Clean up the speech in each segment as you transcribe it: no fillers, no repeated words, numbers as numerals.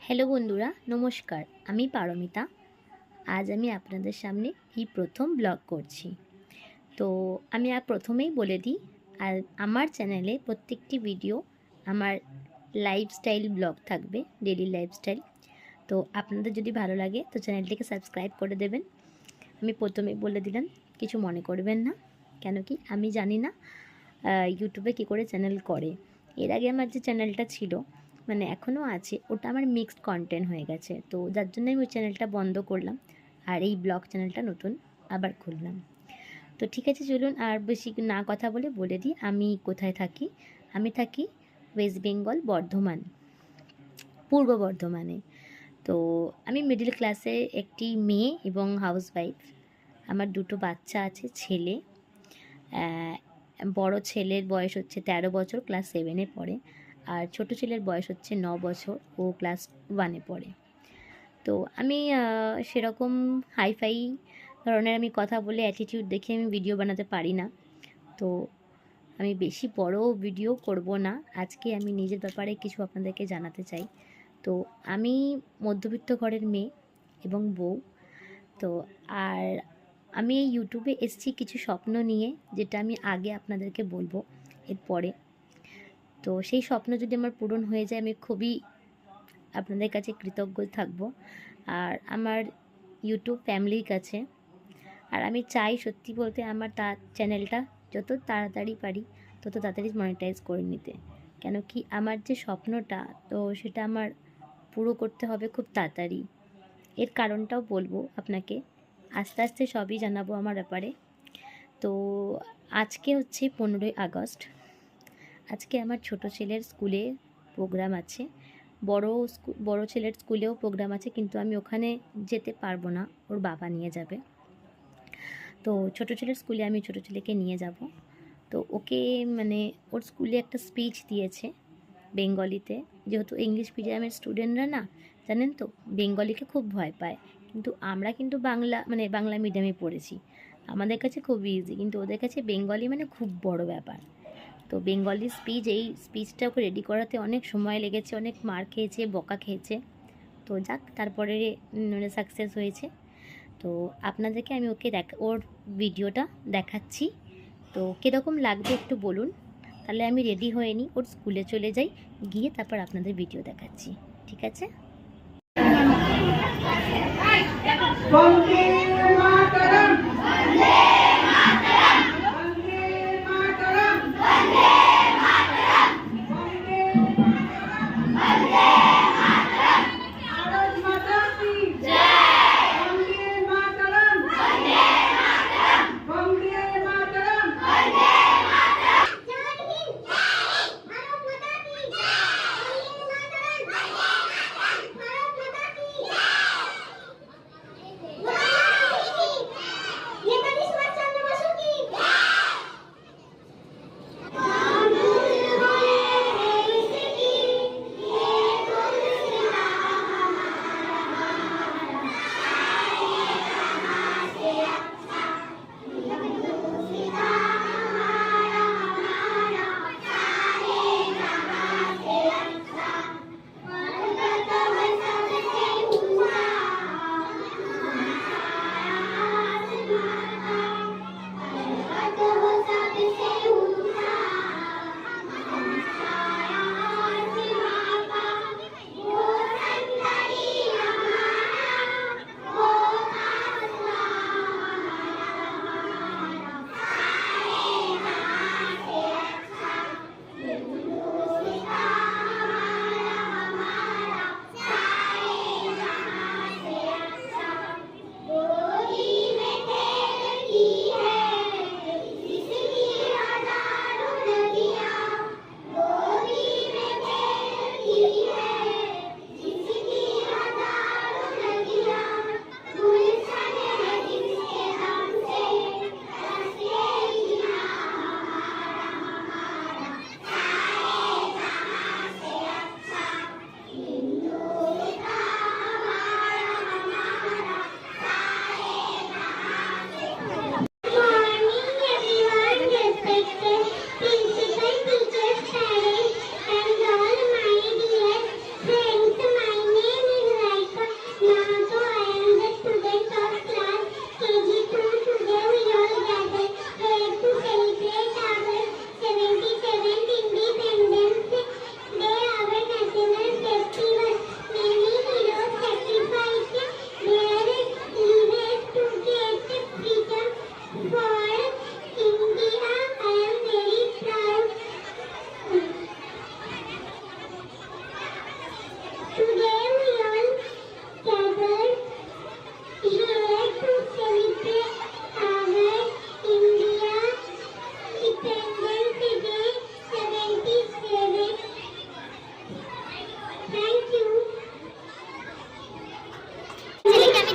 Hello বন্ধুরা, নমস্কার। আমি পারমিতা। আজ আমি আপনাদের সামনে এই প্রথম ব্লগ করছি। তো আমি প্রথমেই বলে দিই, আর আমার চ্যানেলে প্রত্যেকটি ভিডিও আমার লাইফস্টাইল ব্লগ থাকবে, ডেইলি লাইফস্টাইল। তো আপনাদের যদি ভালো লাগে তো চ্যানেলটিকে সাবস্ক্রাইব করে দেবেন। আমি প্রথমেই বলে দিলাম, কিছু মনে করবেন না। কেন কি আমি জানি না ইউটিউবে কী করে চ্যানেল করে। এর আগে আমার যে চ্যানেলটা ছিল, মানে এখনও আছে, ওটা আমার মিক্সড কন্টেন্ট হয়ে গেছে। তো যার জন্য আমি ওই চ্যানেলটা বন্ধ করলাম, আর এই ব্লগ চ্যানেলটা নতুন আবার খুললাম। তো ঠিক আছে, চলুন আর বেশি না কথা বলে দিই আমি কোথায় থাকি। আমি থাকি ওয়েস্ট বেঙ্গল, বর্ধমান, পূর্ব বর্ধমানে। তো আমি মিডল ক্লাসে একটি মেয়ে এবং হাউসওয়াইফ। আমার দুটো বাচ্চা আছে, ছেলে। বড় ছেলের বয়স হচ্ছে 13 বছর, ক্লাস 7-এ পড়ে। আর ছোট ছেলের বয়স হচ্ছে 9 বছর, ও ক্লাস 1-এ পড়ে। তো আমি সেরকম হাইফাই ধরনের আমি কথা বলে অ্যাটিটিউড দেখে আমি ভিডিও বানাতে পারি না। তো আমি বেশি বড় ভিডিও করব না। আজকে আমি নিজের ব্যাপারে কিছু আপনাদেরকে জানাতে চাই। তো আমি মধ্যবিত্ত ঘরের মেয়ে এবং বউ। তো আর আমি এই ইউটিউবে এসেছি কিছু স্বপ্ন নিয়ে, যেটা আমি আগে আপনাদেরকে বলবো এরপরে। তো সেই স্বপ্ন যদি আমার পূরণ হয়ে যায়, আমি খুবই আপনাদের কাছে কৃতজ্ঞ থাকব, আর আমার ইউটিউব ফ্যামিলির কাছে। আর আমি চাই, সত্যি বলতে, আমার চ্যানেলটা যত তাড়াতাড়ি পারি তত তাড়াতাড়ি মনিটাইজ করে নিতে। কেন কি আমার যে স্বপ্নটা, তো সেটা আমার পুরো করতে হবে খুব তাড়াতাড়ি। এর কারণটাও বলবো আপনাকে, আস্তে আস্তে সবই জানাবো আমার ব্যাপারে। তো আজকে হচ্ছে 15ই আগস্ট। আজকে আমার ছোট ছেলের স্কুলে প্রোগ্রাম আছে, বড় ছেলের স্কুলেও প্রোগ্রাম আছে, কিন্তু আমি ওখানে যেতে পারবো না, ওর বাবা নিয়ে যাবে। তো ছোট ছেলের স্কুলে আমি ছোট ছেলেকে নিয়ে যাব। তো ওকে মানে ওর স্কুলে একটা স্পিচ দিয়েছে বেঙ্গলিতে। যেহেতু ইংলিশ মিডিয়ামের স্টুডেন্টরা না, জানেন তো, বেঙ্গলিকে খুব ভয় পায়। কিন্তু আমরা কিন্তু বাংলা মিডিয়ামে পড়েছি, আমাদের কাছে খুব ইজি, কিন্তু ওদের কাছে বেঙ্গলি মানে খুব বড় ব্যাপার। তো বেঙ্গলি স্পিচ, এই স্পিচটা ওকে রেডি করাতে অনেক সময় লেগেছে, অনেক মার খেয়েছে, বকা খেয়েছে। তো যাক, তারপরে মানে সাকসেস হয়েছে। তো আপনাদেরকে আমি ওর ভিডিওটা দেখাচ্ছি। তো কীরকম লাগবে একটু বলুন, তাহলে আমি রেডি হয়ে নিই, ওর স্কুলে চলে যাই, গিয়ে তারপর আপনাদের ভিডিও দেখাচ্ছি। ঠিক আছে?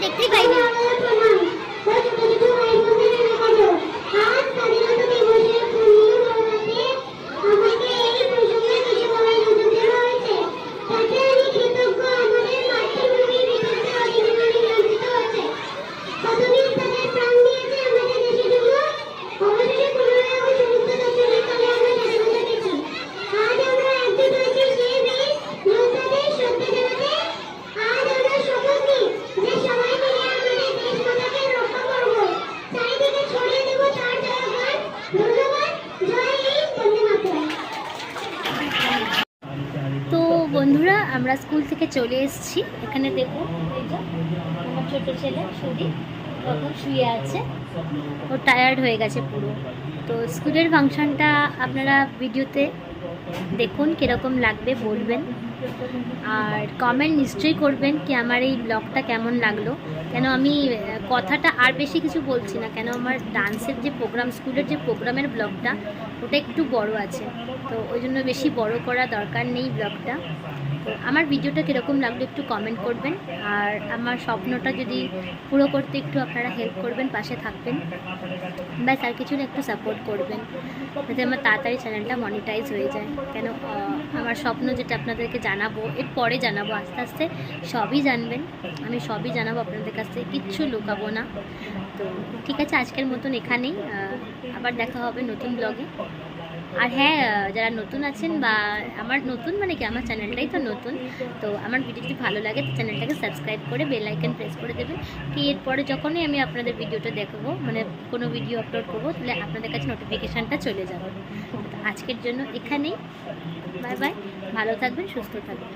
দেখতেই পাই না। তো বন্ধুরা আমরা স্কুল থেকে চলে এসেছি। এখানে দেখুন এই যে আমার ছোট ছেলে সুদীপ তখন শুয়ে আছে, ও টায়ার্ড হয়ে গেছে পুরো। তো স্কুলের ফাংশনটা আপনারা ভিডিওতে দেখুন, কীরকম লাগবে বলবেন, আর কমেন্ট নিশ্চয়ই করবেন কি আমার এই ব্লগটা কেমন লাগলো। কেন আমি কথাটা আর বেশি কিছু বলছি না, কেন আমার ডান্সের যে প্রোগ্রাম, স্কুলের যে প্রোগ্রামের ব্লগটা ওটা একটু বড় আছে, তো ওই জন্য বেশি বড় করা দরকার নেই ব্লগটা। তো আমার ভিডিওটা কীরকম লাগলো একটু কমেন্ট করবেন, আর আমার স্বপ্নটা যদি পুরো করতে একটু আপনারা হেল্প করবেন, পাশে থাকবেন, ব্যাস আর কিছু না, একটু সাপোর্ট করবেন যাতে আমার তাড়াতাড়ি চ্যানেলটা মনিটাইজ হয়ে যায়। কেন আমার স্বপ্ন যেটা আপনাদেরকে জানাবো, এর পরে জানাবো, আস্তে আস্তে সবই জানবেন, আমি সবই জানাবো আপনাদের কাছ থেকে, কিচ্ছু লুকাবো না। তো ঠিক আছে, আজকের মতন এখানেই, আবার দেখা হবে নতুন ব্লগে। আর হ্যাঁ, যারা নতুন আছেন, বা আমার নতুন মানে কি আমার চ্যানেলটাই তো নতুন, তো আমার ভিডিও যদি ভালো লাগে তো চ্যানেলটাকে সাবস্ক্রাইব করে বেল আইকন প্রেস করে দেবেন, কি এরপরে যখনই আমি আপনাদের ভিডিওটা দেখবো, মানে কোনো ভিডিও আপলোড করবো, তাহলে আপনাদের কাছে নোটিফিকেশানটা চলে যাবে। তো আজকের জন্য এখানেই, বাই বাই, ভালো থাকবেন, সুস্থ থাকবেন।